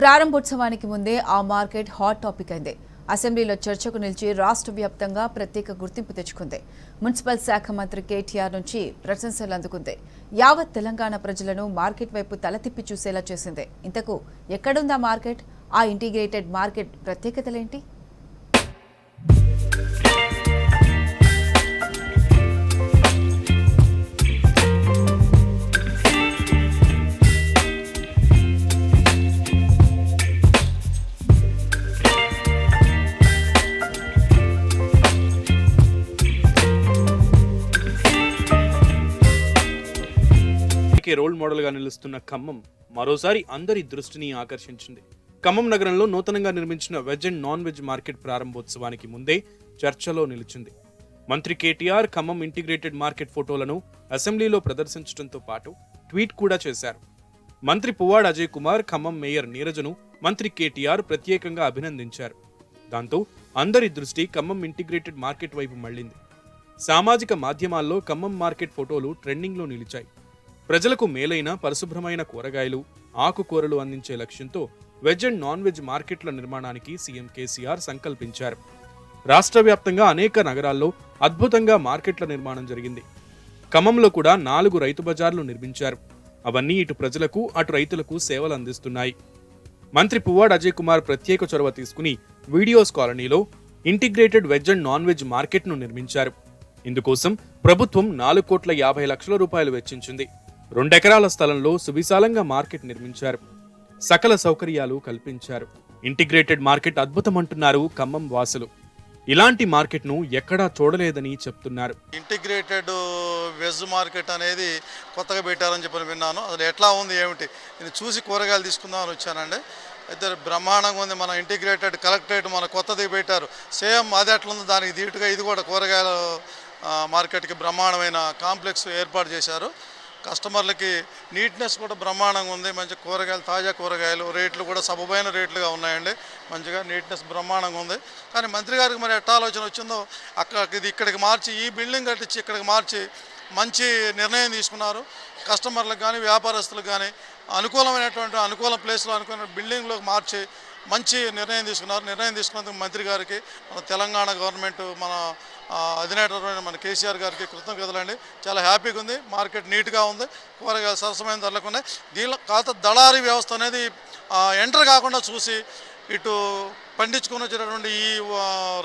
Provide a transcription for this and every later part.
ప్రారంభోత్సవానికి ముందే ఆ మార్కెట్ హాట్ టాపిక్ అయింది. అసెంబ్లీలో చర్చకు నిలిచి రాష్ట్ర వ్యాప్తంగా ప్రత్యేక గుర్తింపు తెచ్చుకుంది. మున్సిపల్ శాఖ మంత్రి కేటీఆర్ నుంచి ప్రశంసలు అందుకుంది. యావత్ తెలంగాణ ప్రజలను మార్కెట్ వైపు తల తిప్పి చూసేలా చేసింది. ఇంతకు ఎక్కడుందా మార్కెట్? ఆ ఇంటిగ్రేటెడ్ మార్కెట్ ప్రత్యేకతలేంటి? రోల్ మోడల్ గా నిలుస్తున్న ఖమ్మం మరోసారి అందరి దృష్టిని ఆకర్షించింది. ఖమ్మం నగరంలో నూతనంగా నిర్మించిన veg and non veg market ప్రారంభోత్సవానికి ముందే చర్చలో నిలిచింది. మంత్రి కేటీఆర్ ఖమ్మం ఇంటిగ్రేటెడ్ మార్కెట్ ఫోటోలను అసెంబ్లీలో ప్రదర్శించడంతో పాటు ట్వీట్ కూడా చేశారు. మంత్రి పువ్వాడ అజయ్ కుమార్ ఖమ్మం మేయర్ నీరజను మంత్రి కేటీఆర్ ప్రత్యేకంగా అభినందించారు. దాంతో అందరి దృష్టి ఖమ్మం ఇంటిగ్రేటెడ్ మార్కెట్ వైపు మళ్లింది. సామాజిక మాధ్యమాల్లో ఖమ్మం మార్కెట్ ఫోటోలు ట్రెండింగ్ లో నిలిచాయి. ప్రజలకు మేలైన పరిశుభ్రమైన కూరగాయలు, ఆకుకూరలు అందించే లక్ష్యంతో వెజ్ అండ్ నాన్ వెజ్ మార్కెట్ల నిర్మాణానికి సీఎం కేసీఆర్ సంకల్పించారు. రాష్ట్ర వ్యాప్తంగా అనేక నగరాల్లో అద్భుతంగా మార్కెట్ల నిర్మాణం జరిగింది. ఖమ్మంలో కూడా 4 రైతు బజార్లు నిర్మించారు. అవన్నీ ఇటు ప్రజలకు అటు రైతులకు సేవలు అందిస్తున్నాయి. మంత్రి పువ్వాడ అజయ్ కుమార్ ప్రత్యేక చొరవ తీసుకుని వీడియోస్ కాలనీలో integrated veg and non veg మార్కెట్ను నిర్మించారు. ఇందుకోసం ప్రభుత్వం 4,50,00,000 రూపాయలు వెచ్చించింది. 2 ఎకరాల స్థలంలో సువిశాలంగా మార్కెట్ నిర్మించారు. సకల సౌకర్యాలు కల్పించారు. ఇంటిగ్రేటెడ్ మార్కెట్ అద్భుతమంటున్నారు ఖమ్మం వాసులు. ఇలాంటి మార్కెట్ను ఎక్కడా చూడలేదని చెప్తున్నారు. ఇంటిగ్రేటెడ్ వెజ్ మార్కెట్ అనేది కొత్తగా పెట్టారని చెప్పి విన్నాను. అసలు ఎట్లా ఉంది ఏమిటి నేను చూసి కూరగాయలు తీసుకుందామని వచ్చానండి. అయితే బ్రహ్మాండంగా ఉంది. మన ఇంటిగ్రేటెడ్ కలెక్టరేట్ మన కొత్తది పెట్టారు. సేమ్ అది ఎట్లుంది దానికి ధీటుగా ఇది కూడా కూరగాయల మార్కెట్కి బ్రహ్మాండమైన కాంప్లెక్స్ ఏర్పాటు చేశారు. కస్టమర్లకి నీట్నెస్ కూడా బ్రహ్మాండంగా ఉంది. మంచి కూరగాయలు, తాజా కూరగాయలు, రేట్లు కూడా సబబైన రేట్లుగా ఉన్నాయండి. మంచిగా నీట్నెస్ బ్రహ్మాండంగా ఉంది. కానీ మంత్రి గారికి మరి ఎట్లా ఆలోచన వచ్చిందో ఇది ఇక్కడికి మార్చి, ఈ బిల్డింగ్ కట్టించి ఇక్కడికి మార్చి మంచి నిర్ణయం తీసుకున్నారు. కస్టమర్లకు కానీ వ్యాపారస్తులకు కానీ అనుకూల ప్లేస్లో అనుకున్న బిల్డింగ్లోకి మార్చి మంచి నిర్ణయం తీసుకున్నారు. నిర్ణయం తీసుకున్నందుకు మంత్రి గారికి, మన తెలంగాణ గవర్నమెంట్, మన అధినేత మన కేసీఆర్ గారికి కృతజ్ఞతలండి. చాలా హ్యాపీగా ఉంది. మార్కెట్ నీట్గా ఉంది. కూరగాయలు సరసమైన ధరలకు ఉన్నాయి. దీనిలో కాకపోతే దళారీ వ్యవస్థ అనేది ఎంటర్ కాకుండా చూసి ఇటు పండించుకొని వచ్చేటటువంటి ఈ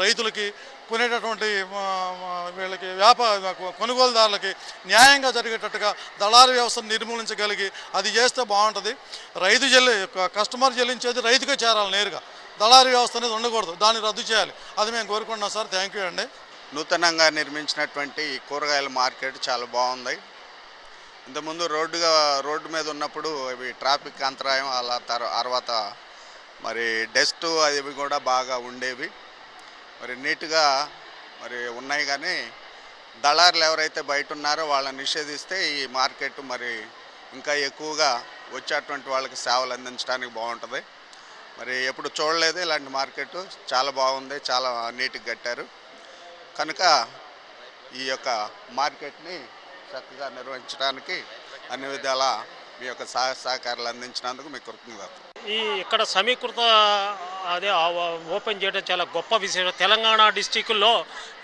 రైతులకి, కొనేటటువంటి వీళ్ళకి కొనుగోలుదారులకి న్యాయంగా జరిగేటట్టుగా దళారీ వ్యవస్థను నిర్మూలించగలిగి అది చేస్తే బాగుంటుంది. కస్టమర్ చెల్లించేది రైతుకే చేరాలి నేరుగా. దళారీ వ్యవస్థ అనేది ఉండకూడదు. దాన్ని రద్దు చేయాలి. అది మేము కోరుకుంటున్నాం సార్. థ్యాంక్ యూ అండి. నూతనంగా నిర్మించినటువంటి కూరగాయల మార్కెట్ చాలా బాగుంది. ఇంతకుముందు రోడ్డు మీద ఉన్నప్పుడు ఇవి ట్రాఫిక్ అంతరాయం, అలా తర్వాత మరి డస్ట్ అవి కూడా బాగా ఉండేవి. మరి నీట్గా ఉన్నాయి. కానీ దళారులు ఎవరైతే బయట ఉన్నారో వాళ్ళని నిషేధిస్తే ఈ మార్కెట్ మరి ఇంకా ఎక్కువగా వచ్చేటువంటి వాళ్ళకి సేవలు అందించడానికి బాగుంటుంది. మరి ఎప్పుడు చూడలేదు ఇలాంటి మార్కెట్. చాలా బాగుంది. చాలా నీట్గా కట్టారు. కనుక ఈ యొక్క మార్కెట్ని చక్కగా నిర్వహించడానికి అన్ని విధాల మీ యొక్క సహకారాలు అందించినందుకు మీకు కృతజ్ఞతలు. ఇక్కడ సమీకృత ఓపెన్ చేయడం చాలా గొప్ప విషయం. తెలంగాణ డిస్టిక్లో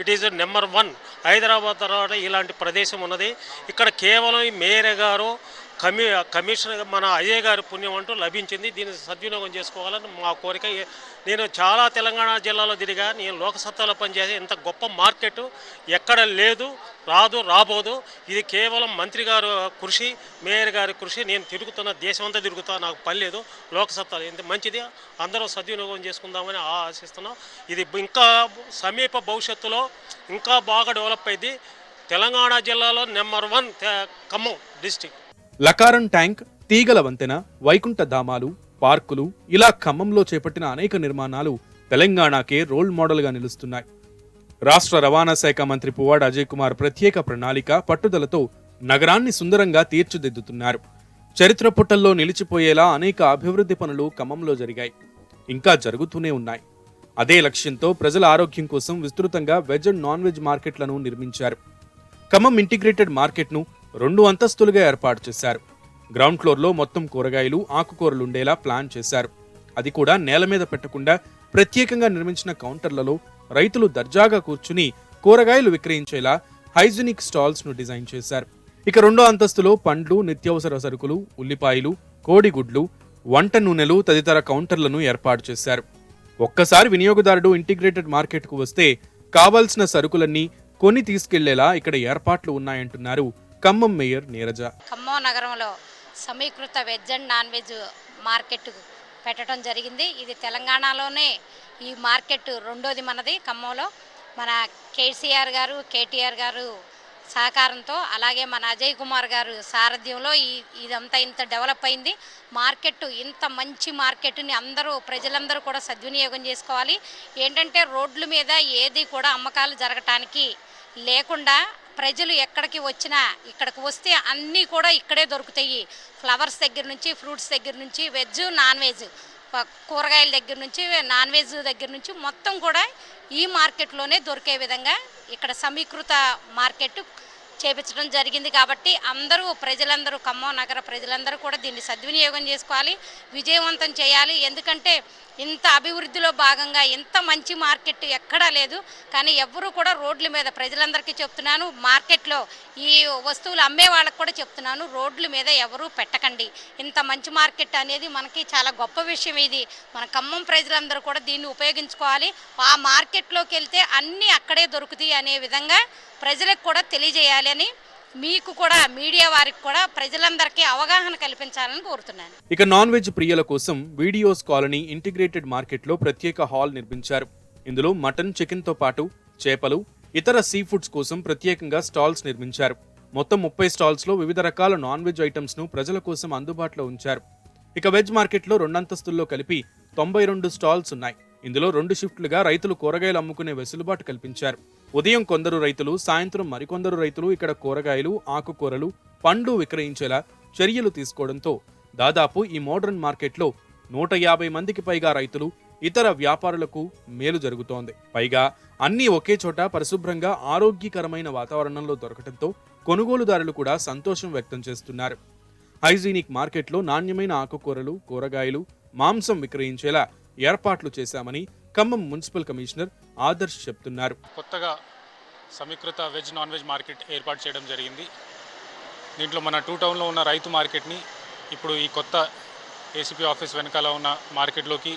ఇట్ ఈజ్ నెంబర్ 1. హైదరాబాద్ తర్వాత ఇలాంటి ప్రదేశం ఉన్నది. ఇక్కడ కేవలం ఈ మేయర్ గారు, కమిషనర్ మన అజయ్ గారి పుణ్యం అంటూ లభించింది. దీన్ని సద్వినియోగం చేసుకోవాలని మా కోరిక. నేను చాలా తెలంగాణ జిల్లాలో తిరిగా. నేను లోకసత్తాలో పనిచేసే ఇంత గొప్ప మార్కెట్ ఎక్కడ లేదు, రాబోదు. ఇది కేవలం మంత్రి గారు కృషి, మేయర్ గారి కృషి. నేను తిరుగుతున్న దేశమంతా తిరుగుతా, నాకు పని లేదు. లోకసత్తాలు ఎంత మంచిది, అందరూ సద్వినియోగం చేసుకుందామని ఆశిస్తున్నాం. ఇది ఇంకా సమీప భవిష్యత్తులో ఇంకా బాగా డెవలప్ అయింది. తెలంగాణ జిల్లాలో నెంబర్ 1 ఖమ్మం డిస్టిక్. లకారం ట్యాంక్, తీగల వంతెన, వైకుంఠ ధామాలు, పార్కులు, ఇలా ఖమ్మంలో చేపట్టిన అనేక నిర్మాణాలు తెలంగాణకే రోల్ మోడల్ గా నిలుస్తున్నాయి. రాష్ట్ర రవాణా శాఖ మంత్రి పువ్వాడ అజయ్ కుమార్ ప్రత్యేక ప్రణాళిక, పట్టుదలతో నగరాన్ని సుందరంగా తీర్చిదిద్దుతున్నారు. చరిత్ర పుటల్లో నిలిచిపోయేలా అనేక అభివృద్ధి పనులు ఖమ్మంలో జరిగాయి, ఇంకా జరుగుతూనే ఉన్నాయి. అదే లక్ష్యంతో ప్రజల ఆరోగ్యం కోసం విస్తృతంగా వెజ్ అండ్ నాన్ వెజ్ మార్కెట్లను నిర్మించారు. ఖమ్మం ఇంటిగ్రేటెడ్ మార్కెట్ను 2 అంతస్తులుగా ఏర్పాటు చేశారు. గ్రౌండ్ ఫ్లోర్లో మొత్తం కూరగాయలు, ఆకుకూరలుండేలా ప్లాన్ చేశారు. అది కూడా నేల మీద పెట్టకుండా ప్రత్యేకంగా నిర్మించిన కౌంటర్లలో రైతులు దర్జాగా కూర్చుని కూరగాయలు విక్రయించేలా హైజీనిక్ స్టాల్స్ ను డిజైన్ చేశారు. ఇక రెండో అంతస్తులో పండ్లు, నిత్యావసర సరుకులు, ఉల్లిపాయలు, కోడిగుడ్లు, వంట నూనెలు తదితర కౌంటర్లను ఏర్పాటు చేశారు. ఒక్కసారి వినియోగదారుడు ఇంటిగ్రేటెడ్ మార్కెట్ కు వస్తే కావాల్సిన సరుకులన్నీ కొని తీసుకెళ్లేలా ఇక్కడ ఏర్పాట్లు ఉన్నాయంటున్నారు ఖమ్మం మేయర్ నీరజ. ఖమ్మం నగరంలో సమీకృత veg and non veg market పెట్టడం జరిగింది. ఇది తెలంగాణలోనే ఈ మార్కెట్ రెండోది మనది. ఖమ్మంలో మన కేసీఆర్ గారు, కేటీఆర్ గారు సహకారంతో, అలాగే మన అజయ్ కుమార్ గారు సారథ్యంలో ఇదంతా ఇంత డెవలప్ అయింది. మార్కెట్ ఇంత మంచి మార్కెట్ని ప్రజలందరూ కూడా సద్వినియోగం చేసుకోవాలి. ఏంటంటే రోడ్ల మీద ఏది కూడా అమ్మకాలు జరగటానికి లేకుండా ప్రజలు ఎక్కడికి వచ్చినా ఇక్కడికి వస్తే అన్నీ కూడా ఇక్కడే దొరుకుతాయి. ఫ్లవర్స్ దగ్గర నుంచి, ఫ్రూట్స్ దగ్గర నుంచి, వెజ్ నాన్ వెజ్, కూరగాయల దగ్గర నుంచి, నాన్ వెజ్ దగ్గర నుంచి మొత్తం కూడా ఈ మార్కెట్లోనే దొరికే విధంగా ఇక్కడ సమీకృత మార్కెట్ చేపించడం జరిగింది. కాబట్టి ప్రజలందరూ ఖమ్మం నగర ప్రజలందరూ కూడా దీన్ని సద్వినియోగం చేసుకోవాలి, విజయవంతం చేయాలి. ఎందుకంటే ఇంత అభివృద్ధిలో భాగంగా ఇంత మంచి మార్కెట్ ఎక్కడా లేదు. కానీ ఎవ్వరూ కూడా రోడ్ల మీద, ప్రజలందరికీ చెప్తున్నాను, మార్కెట్లో ఈ వస్తువులు అమ్మే వాళ్ళకి కూడా చెప్తున్నాను, రోడ్ల మీద ఎవరూ పెట్టకండి. ఇంత మంచి మార్కెట్ అనేది మనకి చాలా గొప్ప విషయం. ఇది మన ఖమ్మం ప్రజలందరూ కూడా దీన్ని ఉపయోగించుకోవాలి. ఆ మార్కెట్లోకి వెళ్తే అన్నీ అక్కడే దొరుకుతాయి అనే విధంగా ప్రజలకు కూడా తెలియజేయాలని, మీకు కూడా మీడియా వారికి కూడా ప్రజలందరికీ అవగాహన కల్పించాలని కోరుతున్నాను. ఇక నాన్ వెజ్ ప్రియుల కోసం వీడియోస్ కాలనీ ఇంటిగ్రేటెడ్ మార్కెట్ లో ప్రత్యేక హాల్ నిర్మించారు. ఇందులో మటన్, చికెన్ తో పాటు చేపలు, ఇతర సీ ఫుడ్స్ కోసం ప్రత్యేకంగా స్టాల్స్ నిర్మించారు. మొత్తం 30 స్టాల్స్ లో వివిధ రకాల నాన్ వెజ్ ఐటమ్స్ ను ప్రజల కోసం అందుబాటులో ఉంచారు. ఇక వెజ్ మార్కెట్ లో 2 అంతస్తుల్లో కలిపి 92 స్టాల్స్ ఉన్నాయి. ఇందులో 2 షిఫ్ట్లుగా రైతులు కూరగాయలు అమ్ముకునే వెసులుబాటు కల్పించారు. ఉదయం కొందరు రైతులు, సాయంత్రం మరికొందరు రైతులు ఇక్కడ కూరగాయలు, ఆకుకూరలు, పండ్లు విక్రయించేలా చర్యలు తీసుకోవడంతో దాదాపు ఈ మోడర్న్ మార్కెట్లో 150 మందికి పైగా రైతులు, ఇతర వ్యాపారులకు మేలు జరుగుతోంది. పైగా అన్నీ ఒకే చోట పరిశుభ్రంగా ఆరోగ్యకరమైన వాతావరణంలో దొరకడంతో కొనుగోలుదారులు కూడా సంతోషం వ్యక్తం చేస్తున్నారు. హైజీనిక్ మార్కెట్లో నాణ్యమైన ఆకుకూరలు, కూరగాయలు, మాంసం విక్రయించేలా ఏర్పాట్లు చేశామని ఖమ్మం మున్సిపల్ కమిషనర్ ఆదర్శ్ చెప్తున్నారు. కొత్తగా సమీకృత వెజ్ నాన్ వెజ్ మార్కెట్ ఏర్పాటు చేయడం జరిగింది. దీంట్లో మన 2 టౌన్లో ఉన్న రైతు మార్కెట్ని ఇప్పుడు ఈ కొత్త ఏసీపీ ఆఫీస్ వెనకాల ఉన్న మార్కెట్లోకి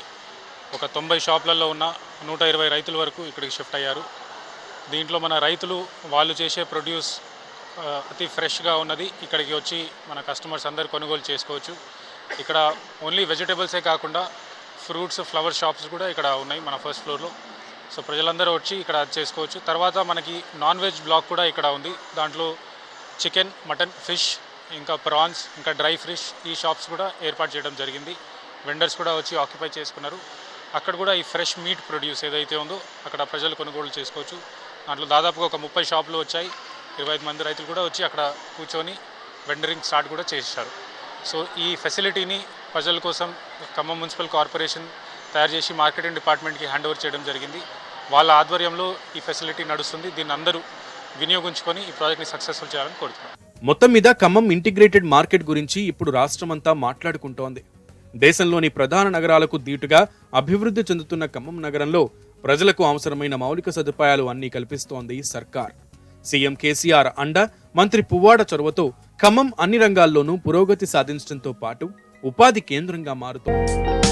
ఒక 90 షాపులలో ఉన్న 120 రైతుల వరకు ఇక్కడికి షిఫ్ట్ అయ్యారు. దీంట్లో మన రైతులు వాళ్ళు చేసే ప్రొడ్యూస్ అతి ఫ్రెష్గా ఉన్నది ఇక్కడికి వచ్చి మన కస్టమర్స్ అందరు కొనుగోలు చేసుకోవచ్చు. ఇక్కడ ఓన్లీ వెజిటేబుల్సే కాకుండా ఫ్రూట్స్, ఫ్లవర్ షాప్స్ కూడా ఇక్కడ ఉన్నాయి మన ఫస్ట్ ఫ్లోర్లో. సో ప్రజలందరూ వచ్చి ఇక్కడ చేసుకోవచ్చు. తర్వాత మనకి నాన్ వెజ్ బ్లాక్ కూడా ఇక్కడ ఉంది. దాంట్లో చికెన్, మటన్, ఫిష్, ఇంకా ప్రాన్స్, ఇంకా డ్రై ఫిష్, ఈ షాప్స్ కూడా ఏర్పాటు చేయడం జరిగింది. వెండర్స్ కూడా వచ్చి ఆక్యుపై చేసుకున్నారు. అక్కడ కూడా ఈ ఫ్రెష్ మీట్ ప్రొడ్యూస్ ఏదైతే ఉందో అక్కడ ప్రజలు కొనుగోలు చేసుకోవచ్చు. దాంట్లో దాదాపుగా ఒక 30 షాపులు వచ్చాయి. 25 మంది రైతులు కూడా వచ్చి అక్కడ కూర్చొని వెండరింగ్ స్టార్ట్ కూడా చేశారు. సో ఈ ఫెసిలిటీని ప్రజల కోసం ఖమ్మం మున్సిపల్ కార్పొరేషన్ తయారు చేసి మార్కెటింగ్ డిపార్ట్మెంట్కి హ్యాండ్ ఓవర్ చేయడం జరిగింది. వాళ్ళ ఆధ్వర్యంలో ఈ ఫెసిలిటీ నడుస్తుంది. దీన్ని అందరూ వినియోగించుకొని ఈ ప్రాజెక్ట్ని సక్సెస్ఫుల్ చేయాలని కోరుతున్నాను. మొత్తం మీద ఖమ్మం ఇంటిగ్రేటెడ్ మార్కెట్ గురించి ఇప్పుడు రాష్ట్రమంతా మాట్లాడుకుంటోంది. దేశంలోని ప్రధాన నగరాలకు దీటుగా అభివృద్ధి చెందుతున్న ఖమ్మం నగరంలో ప్రజలకు అవసరమైన మౌలిక సదుపాయాలు అన్నీ కల్పిస్తోంది సర్కార్. సీఎం కేసీఆర్ అండ, మంత్రి పువ్వాడ చొరవతో ఖమ్మం అన్ని రంగాల్లోనూ పురోగతి సాధించడంతో పాటు ఉపాధి కేంద్రంగా మారుతోంది.